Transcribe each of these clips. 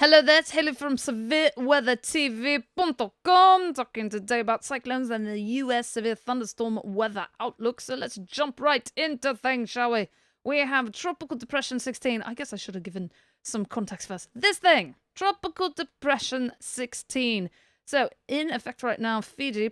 Hello there, it's Haley from SevereWeatherTV.com, talking today about cyclones and the US severe thunderstorm weather outlook. So let's jump right into things, shall we? We have Tropical Depression 16. I guess I should have given some context first. This thing, Tropical Depression 16. So, in effect right now, Fiji,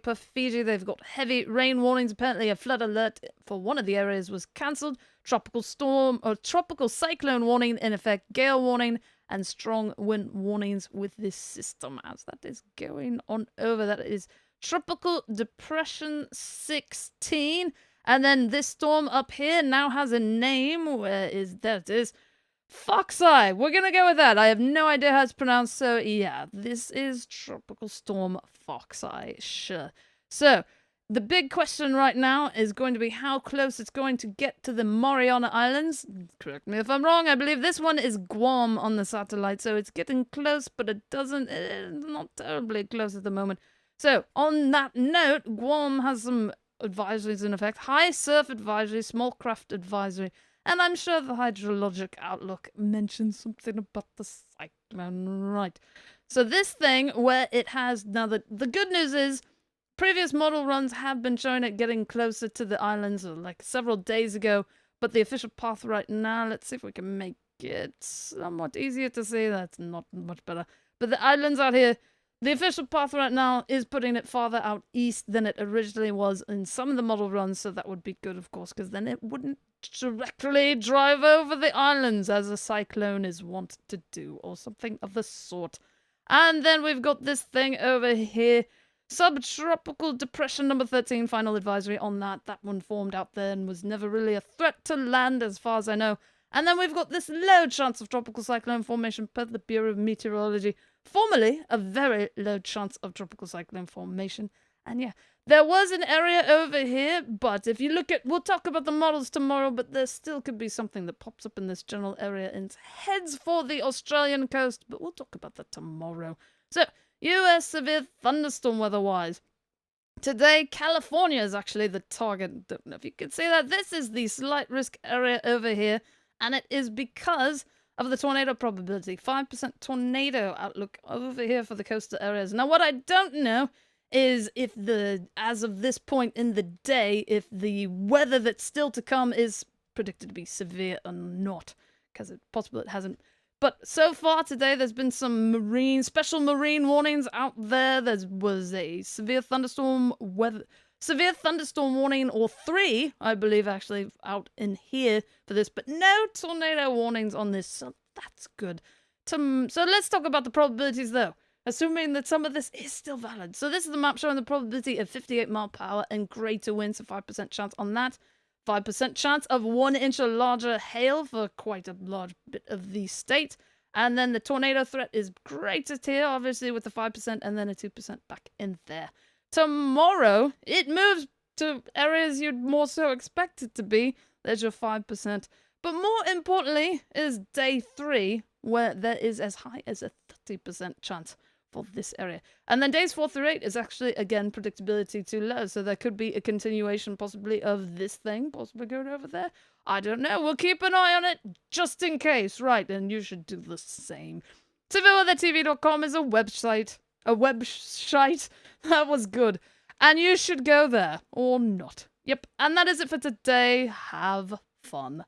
they've got heavy rain warnings. Apparently, a flood alert for one of the areas was cancelled. Tropical storm or tropical cyclone warning in effect, gale warning, and strong wind warnings with this system as that is going on over. That is Tropical Depression 16. And then this storm up here now has a name. Where is that? It is Faxai. We're going to go with that. I have no idea how it's pronounced. So yeah, this is Tropical Storm Faxai. Sure. So the big question right now is going to be how close it's going to get to the Mariana Islands. Correct me if I'm wrong. I believe this one is Guam on the satellite. So it's getting close, but it's not terribly close at the moment. So on that note, Guam has some advisories in effect. High surf advisory, small craft advisory. And I'm sure the hydrologic outlook mentions something about the cyclone, right? So this thing where it has now the good news is previous model runs have been showing it getting closer to the islands like several days ago, but the official path right now, let's see if we can make it somewhat easier to see. That's not much better. But the islands out here, the official path right now is putting it farther out east than it originally was in some of the model runs, so that would be good, of course, because then it wouldn't directly drive over the islands as a cyclone is wont to do, or something of the sort. And then we've got this thing over here, Subtropical Depression number 13, final advisory on that. That one formed out there and was never really a threat to land as far as I know. And then we've got this low chance of tropical cyclone formation per the Bureau of Meteorology. Formerly, a very low chance of tropical cyclone formation. And yeah, there was an area over here, but if you look at, we'll talk about the models tomorrow, but there still could be something that pops up in this general area and heads for the Australian coast, but we'll talk about that tomorrow. So, US severe thunderstorm weather-wise. Today, California is actually the target. Don't know if you can see that. This is the slight risk area over here, and it is because of the tornado probability. 5% tornado outlook over here for the coastal areas. Now, what I don't know is if as of this point in the day, if the weather that's still to come is predicted to be severe or not, because it's possible it hasn't. But so far today, there's been some special marine warnings out there. There was a severe thunderstorm warning, or 3, I believe, actually, out in here for this, but no tornado warnings on this, so that's good. So let's talk about the probabilities, though, assuming that some of this is still valid. So this is the map showing the probability of 58 mile per hour and greater winds, so 5% chance on that. 5% chance of 1 inch or larger hail for quite a large bit of the state. And then the tornado threat is greatest here, obviously, with the 5% and then a 2% back in there. Tomorrow, it moves to areas you'd more so expect it to be. There's your 5%. But more importantly is day 3, where there is as high as a 30% chance for this area. And then days 4 through 8 is actually, again, predictability too low. So there could be a continuation possibly of this thing, possibly going over there. I don't know. We'll keep an eye on it just in case. Right, and you should do the same. SevereWeatherTV.com is a website. A website. That was good. And you should go there. Or not. Yep. And that is it for today. Have fun.